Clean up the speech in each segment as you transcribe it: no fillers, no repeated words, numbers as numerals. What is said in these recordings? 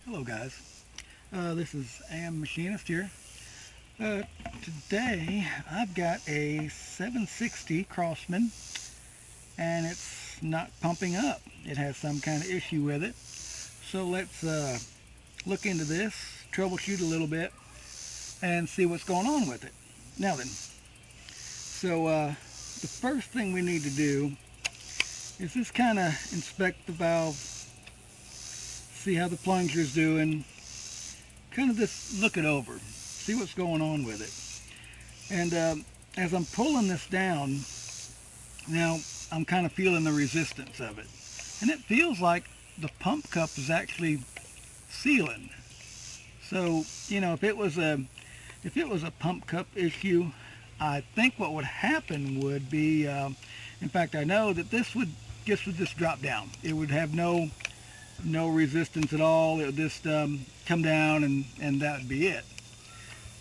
Hello guys, this is AM Machinist here. Today I've got a 760 Crosman and it's not pumping up. It has some kind of issue with it. So let's look into this, troubleshoot a little bit, and see what's going on with it. Now then, so the first thing we need to do is just kind of inspect the valve, see how the plunger's doing, kind of just look it over, see what's going on with it. And as I'm pulling this down, now I'm kind of feeling the resistance of it. And it feels like the pump cup is actually sealing. So, you know, if it was a pump cup issue, I think what would happen would be, in fact, I know that this would just drop down. It would have no resistance at all. It would just come down and that would be it.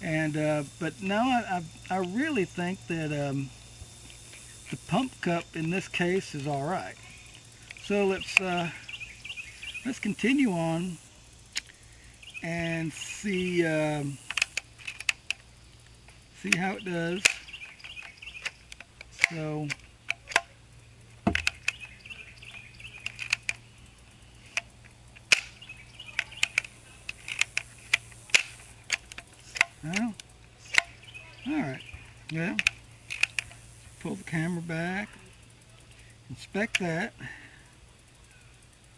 And but now I really think that the pump cup in this case is all right. So let's continue on and see see how it does. So well, all right. Well, pull the camera back, inspect that,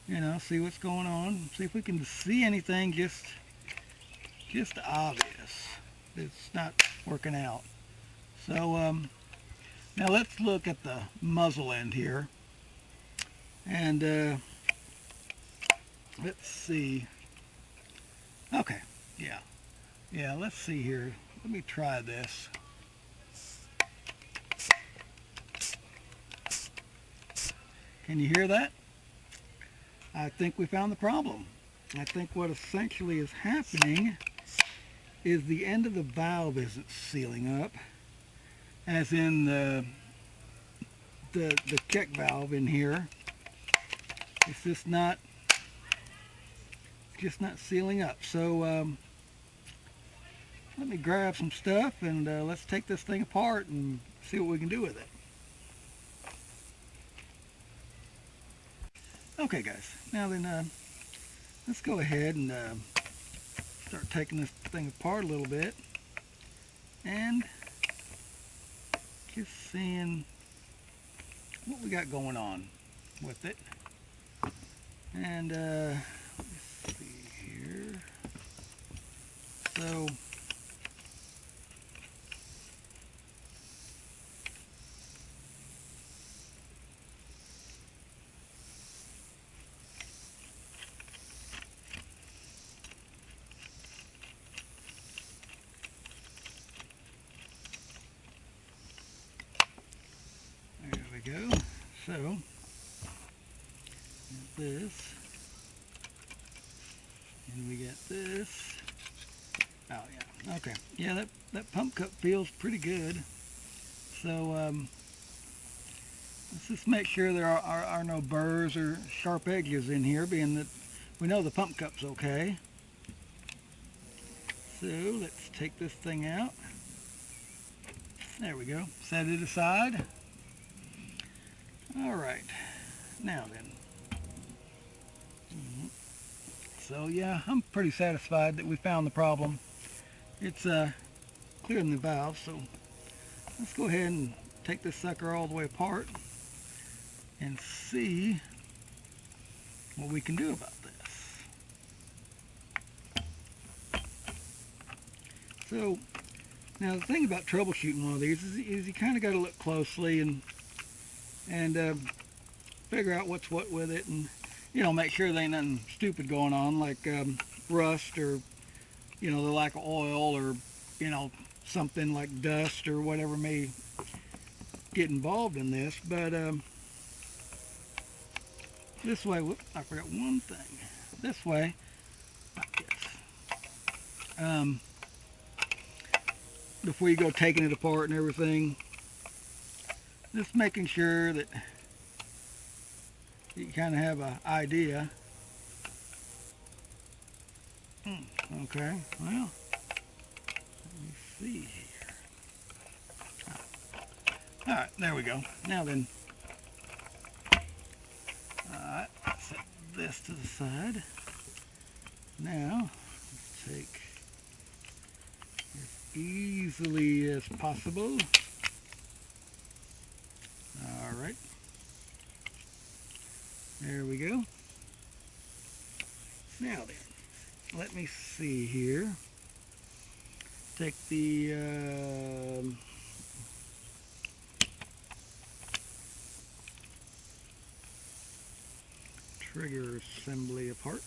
you know, see what's going on, see if we can see anything just obvious it's not working out. So now let's look at the muzzle end here, and let's see. Okay, yeah, let's see here. Let me try this. Can you hear that? I think we found the problem. I think what essentially is happening is the end of the valve isn't sealing up, as in the check valve in here. It's just not sealing up. So let me grab some stuff and let's take this thing apart and see what we can do with it. Okay guys, now then let's go ahead and start taking this thing apart a little bit and just seeing what we got going on with it. And let's see here. So there we go. So this, and we get this. Oh yeah, okay, yeah, that pump cup feels pretty good. So let's just make sure there are no burrs or sharp edges in here, being that we know the pump cup's okay. So let's take this thing out. There we go, set it aside. All right, now then. So yeah, I'm pretty satisfied that we found the problem. It's clearing the valve, so let's go ahead and take this sucker all the way apart and see what we can do about this. So now the thing about troubleshooting one of these is you kind of got to look closely and figure out what's what with it, and you know, make sure there ain't nothing stupid going on like rust, or you know, the lack of oil, or you know, something like dust or whatever may get involved in this. But this way, whoop, I forgot one thing. This way, before you go taking it apart and everything, just making sure that you kind of have an idea Okay, well, let me see here. Alright, there we go. Now then, alright, set this to the side. Now, take as easily as possible. Alright, there we go. Now then, let me see here. Take the trigger assembly apart.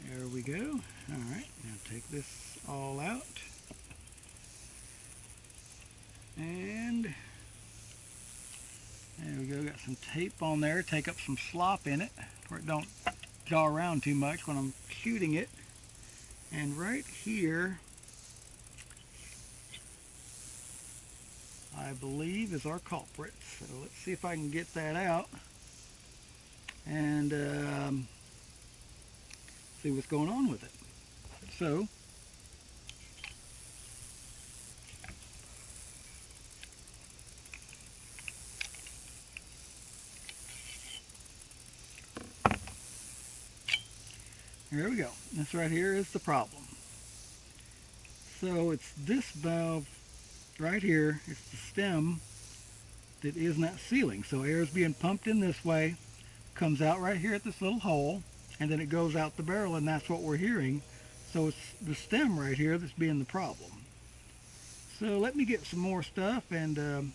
There we go. Alright, now take this all out. And there we go, got some tape on there, take up some slop in it where it don't jaw around too much when I'm shooting it. And right here, I believe, is our culprit. So let's see if I can get that out and see what's going on with it. So, here we go. This right here is the problem. So it's this valve right here. It's the stem that is not sealing. So air is being pumped in this way, comes out right here at this little hole, and then it goes out the barrel, and that's what we're hearing. So it's the stem right here that's being the problem. So let me get some more stuff, and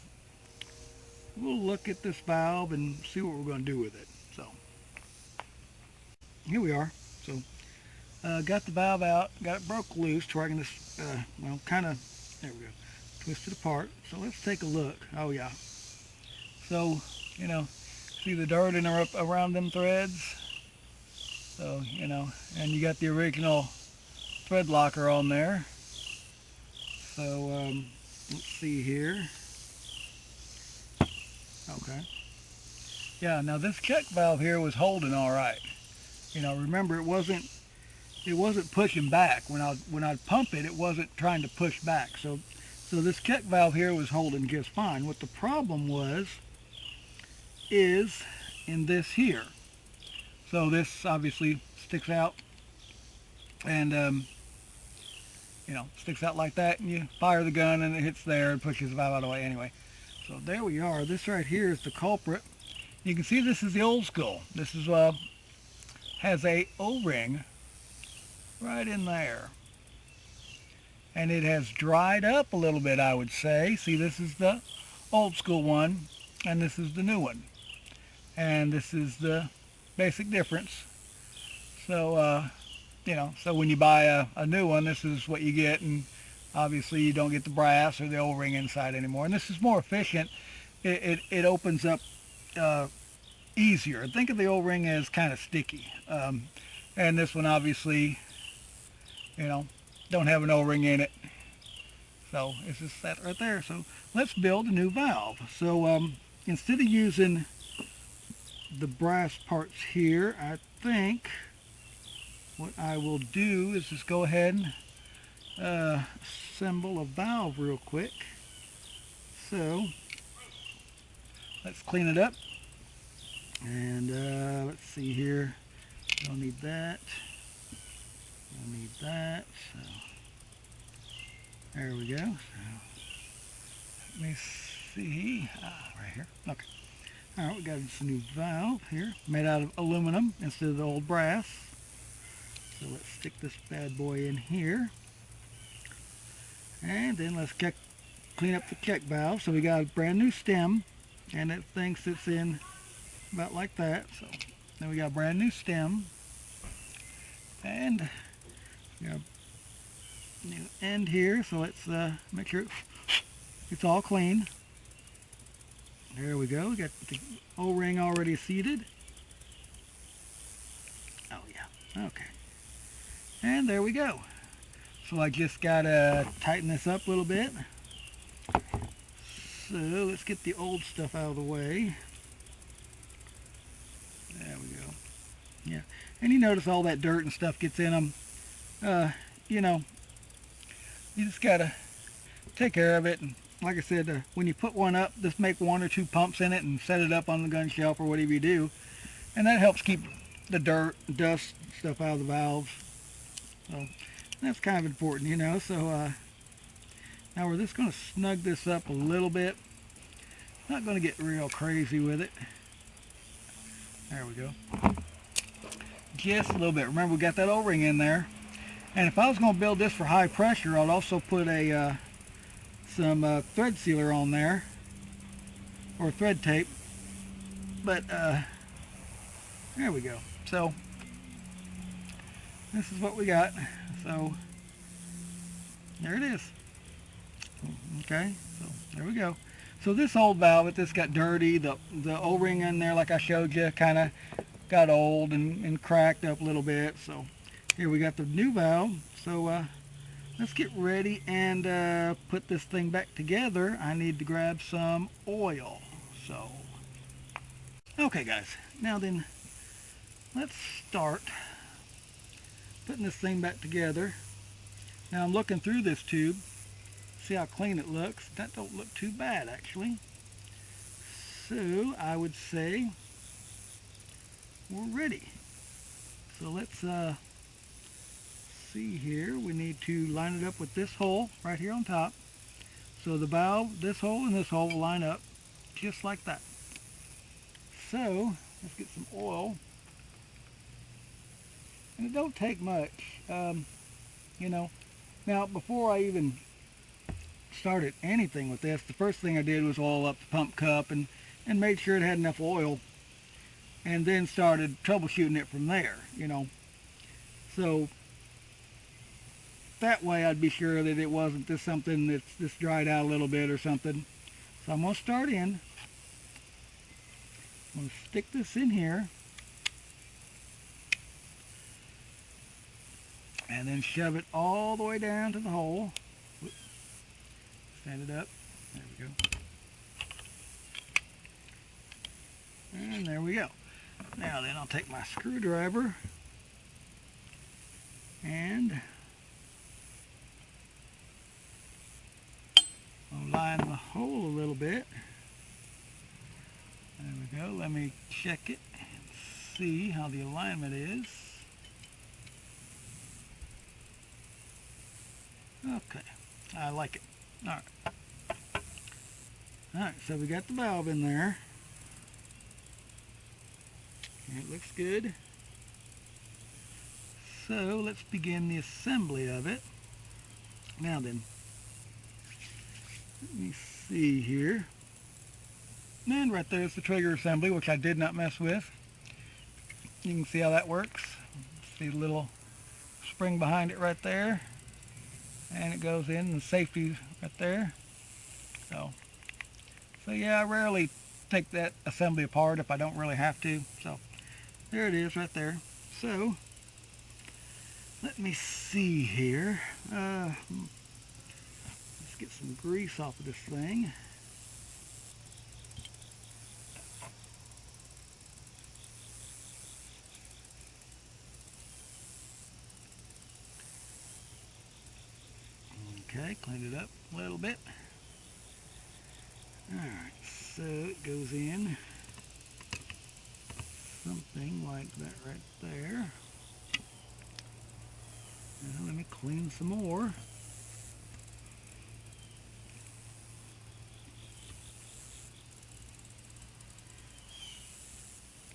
we'll look at this valve and see what we're going to do with it. So here we are. So got the valve out, got it broke loose to where I can just, well, kind of, there we go, twist it apart. So let's take a look. Oh yeah. So, you know, see the dirt in around them threads? So, you know, and you got the original thread locker on there. So, let's see here. Okay. Yeah, now this check valve here was holding all right. You know, remember it wasn't pushing back. When I'd pump it, it wasn't trying to push back. So this check valve here was holding just fine. What the problem is in this here. So this obviously sticks out, and you know, sticks out like that, and you fire the gun and it hits there and pushes the valve out of the way anyway. So there we are. This right here is the culprit. You can see this is the old school. This is has a O-ring right in there, and it has dried up a little bit, I would say. See, this is the old school one, and this is the new one, and this is the basic difference. So you know, so when you buy a new one, this is what you get, and obviously you don't get the brass or the O-ring inside anymore, and this is more efficient. It opens up easier. Think of the O-ring as kind of sticky, and this one obviously, you know, don't have an O-ring in it, so it's just that right there. So let's build a new valve. So instead of using the brass parts here, I think what I will do is just go ahead and assemble a valve real quick. So let's clean it up, and let's see here. Don't need that. Don't need that. So there we go. So let me see. Right here. Okay. All right, we got this new valve here, made out of aluminum instead of the old brass. So let's stick this bad boy in here, and then let's clean up the check valve. So we got a brand new stem, and that thing sits in about like that. So then we got a brand new stem, and we got a new end here. So let's make sure it's all clean. There we go. We got the O-ring already seated. Oh yeah. Okay. And there we go. So I just gotta tighten this up a little bit. So let's get the old stuff out of the way. and you notice all that dirt and stuff gets in them. You know, you just gotta take care of it. And like I said, when you put one up, just make 1 or 2 pumps in it and set it up on the gun shelf or whatever you do, and that helps keep the dirt, dust, stuff out of the valves. So that's kind of important, you know. So now we're just going to snug this up a little bit. Not going to get real crazy with it. There we go. Just a little bit. Remember, we got that O-ring in there. And if I was going to build this for high pressure, I'd also put a some thread sealer on there, or thread tape. But there we go. So this is what we got. So there it is. Okay, so there we go. So this old valve, this got dirty. The O-ring in there, like I showed you, kind of got old and cracked up a little bit. So here we got the new valve. So let's get ready and put this thing back together. I need to grab some oil. So okay guys, now then let's start putting this thing back together. Now I'm looking through this tube, see how clean it looks. That don't look too bad actually. So I would say we're ready. So let's see here. We need to line it up with this hole right here on top. So the valve, this hole and this hole will line up just like that. So let's get some oil. And it don't take much, you know. Now before I even started anything with this, the first thing I did was oil up the pump cup and made sure it had enough oil, and then started troubleshooting it from there, you know. So that way I'd be sure that it wasn't just something that's just dried out a little bit or something. So I'm going to start in. I'm going to stick this in here and then shove it all the way down to the hole. Stand it up. There we go. And there we go. Now then I'll take my screwdriver and I'll line the hole a little bit. There we go. Let me check it and see how the alignment is. Okay, I like it. Alright. Alright, so we got the valve in there. It looks good. So let's begin the assembly of it. Now then, let me see here. And right there's the trigger assembly, which I did not mess with. You can see how that works. See the little spring behind it right there. And it goes in, and safety right there. So yeah, I rarely take that assembly apart if I don't really have to. So there it is right there. So let me see here. Let's get some grease off of this thing. Okay, clean it up a little bit. Alright, so it goes in something like that right there. Now let me clean some more.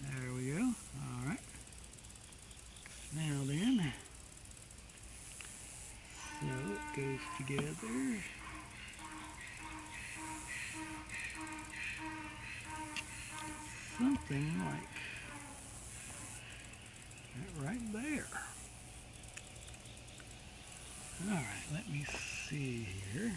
There we go. Alright. Now then, so it goes together. Something like that right there. Alright, let me see here.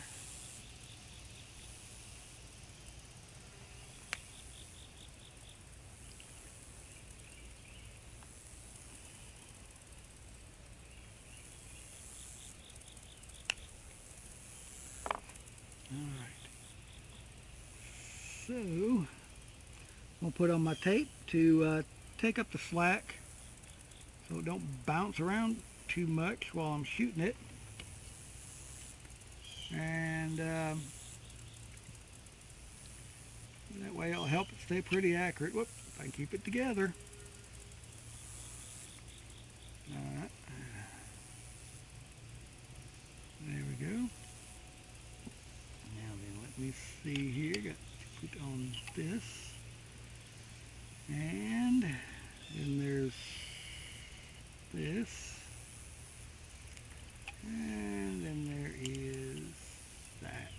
Alright. So, I'm going to put on my tape to take up the slack so it don't bounce around too much while I'm shooting it. And that way it'll help it stay pretty accurate. Whoop, if I can keep it together. Alright. There we go. Now then, let me see here. Got to put on this. And then there's this. And then there is that.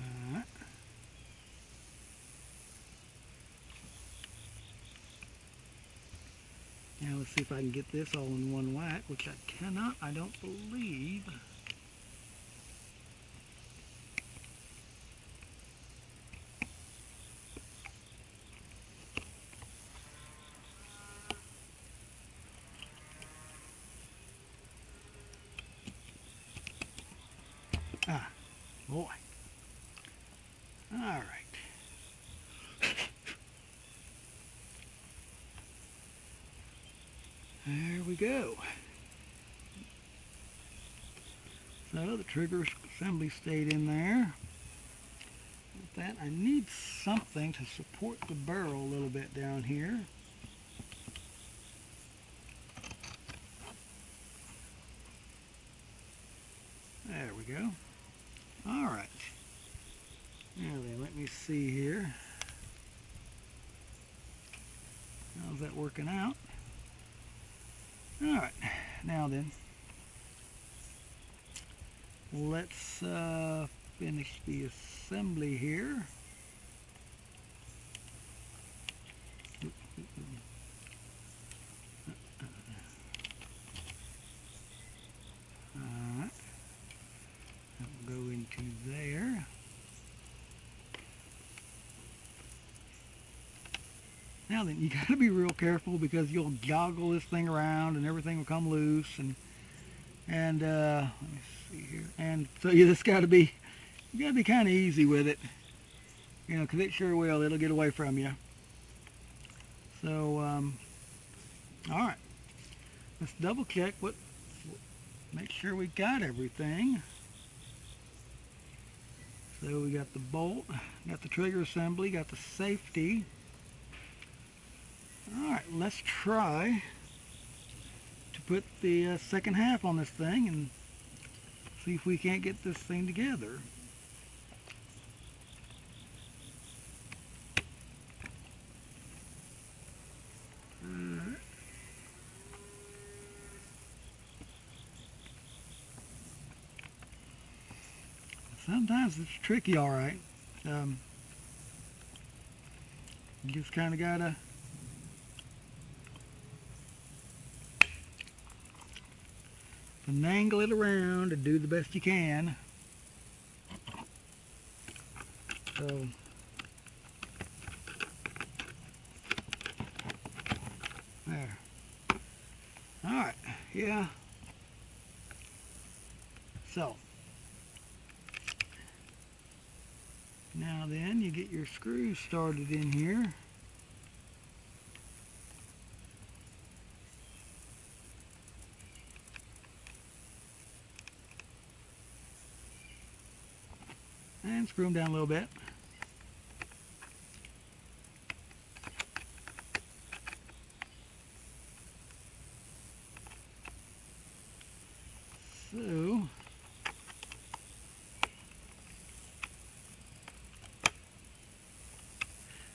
Alright. Now let's see if I can get this all in one whack, which I cannot, I don't believe. Ah, boy. All right. There we go. So the trigger assembly stayed in there. With that, I need something to support the barrel a little bit down here. There we go. All right. Now then, let me see here. How's that working out? All right. Now then, let's finish the assembly here. All right. That will go into there. Now then, you got to be real careful because you'll joggle this thing around and everything will come loose. And let me see here. And so you just got to be kind of easy with it, you know, because it sure will. It'll get away from you. So, all right. Let's double check make sure we got everything. So we got the bolt, got the trigger assembly, got the safety. Alright, let's try to put the second half on this thing and see if we can't get this thing together. Alright. Sometimes it's tricky, alright. You just kind of gotta finagle it around and do the best you can. So there. Alright, yeah. So now then, you get your screws started in here. And screw them down a little bit. So,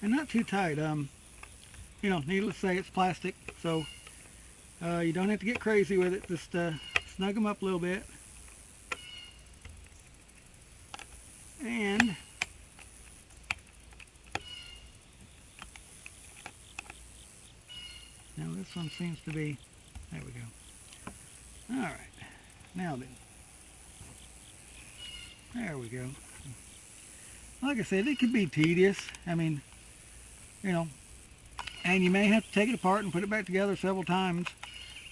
and not too tight. You know, needless to say, it's plastic, so you don't have to get crazy with it. Just snug them up a little bit. And now this one seems to be, there we go. All right, now then, there we go. Like I said, it could be tedious. I mean, you know, and you may have to take it apart and put it back together several times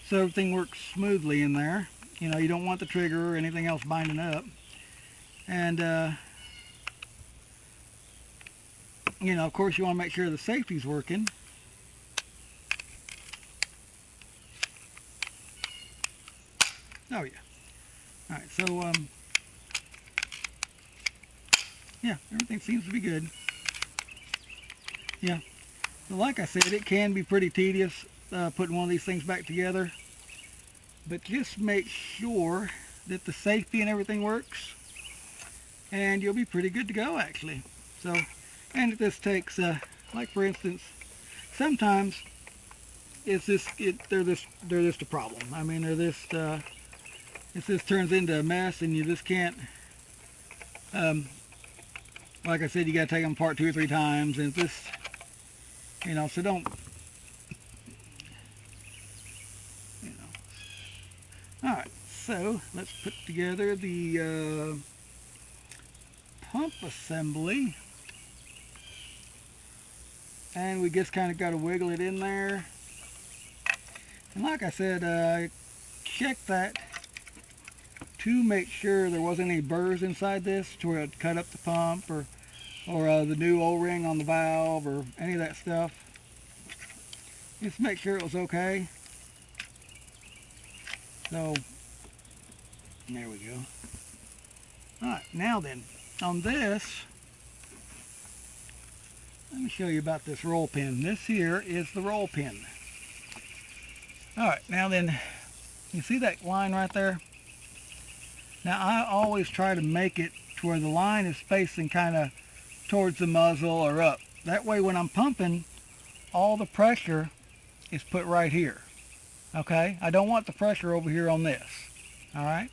so everything works smoothly in there. You know, you don't want the trigger or anything else binding up. And you know, of course, you want to make sure the safety's working. Oh yeah. All right, so yeah, everything seems to be good. Yeah, so like I said, it can be pretty tedious putting one of these things back together, but just make sure that the safety and everything works, and you'll be pretty good to go actually. So, and if this takes, like for instance, sometimes they're just a problem. I mean, if this turns into a mess and you just can't, like I said, you got to take them apart 2 or 3 times, and this, so don't, All right, so let's put together the pump assembly, and we just kind of got to wiggle it in there. And like I said, I checked that to make sure there wasn't any burrs inside this to where it cut up the pump or the new O-ring on the valve or any of that stuff. Just make sure it was okay. So there we go. Alright, now then, on this, let me show you about this roll pin. This here is the roll pin. Alright, now then, you see that line right there? Now I always try to make it to where the line is facing kind of towards the muzzle or up. That way when I'm pumping, all the pressure is put right here. Okay, I don't want the pressure over here on this. Alright,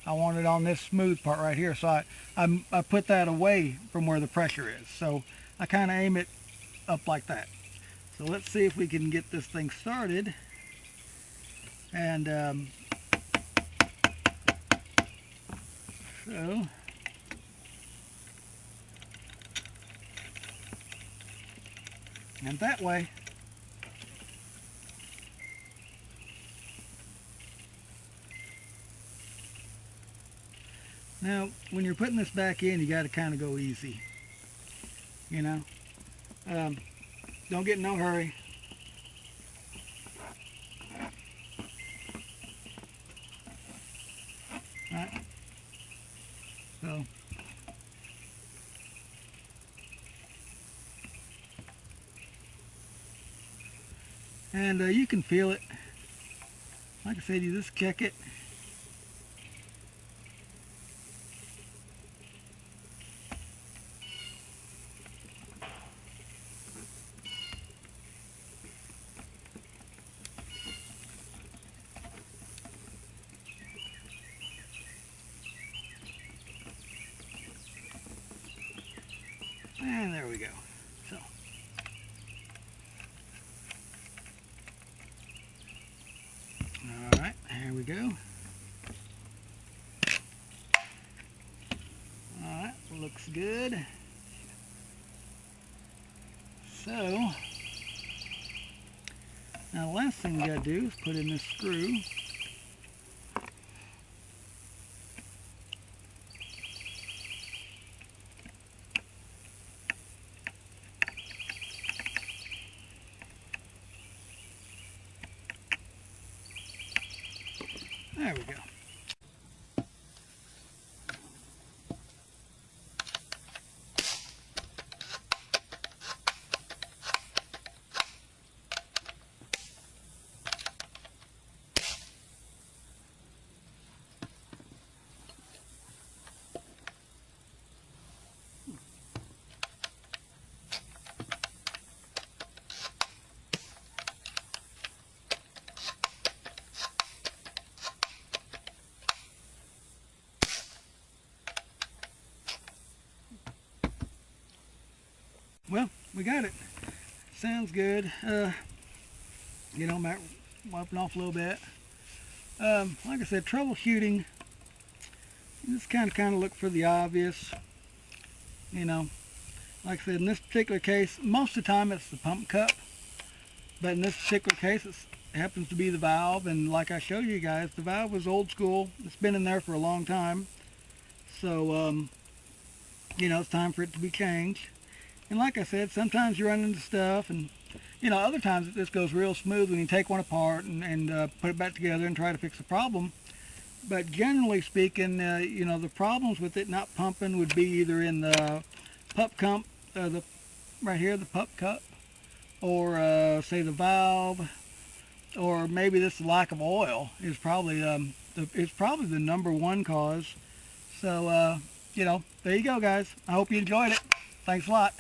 I want it on this smooth part right here. So I put that away from where the pressure is. So I kind of aim it up like that. So let's see if we can get this thing started. And so and that way now when you're putting this back in, you got to kind of go easy, don't get in no hurry. Right. So and you can feel it. Like I said, you just check it. And there we go. So all right, here we go. All right, looks good. So now the last thing we got to do is put in this screw. There we go. Well, we got it. Sounds good. Might wiping off a little bit. Like I said, troubleshooting, you just kind of look for the obvious. Like I said, in this particular case, most of the time it's the pump cup, but in this particular case it happens to be the valve. And like I showed you guys, the valve was old school. It's been in there for a long time, so it's time for it to be changed. And like I said, sometimes you run into stuff, and other times it just goes real smooth when you take one apart and put it back together and try to fix the problem. But generally speaking, you know, the problems with it not pumping would be either in the pup cup, the right here, the pup cup, or say the valve, or maybe this lack of oil is probably it's probably the number one cause. So you know, there you go, guys. I hope you enjoyed it. Thanks a lot.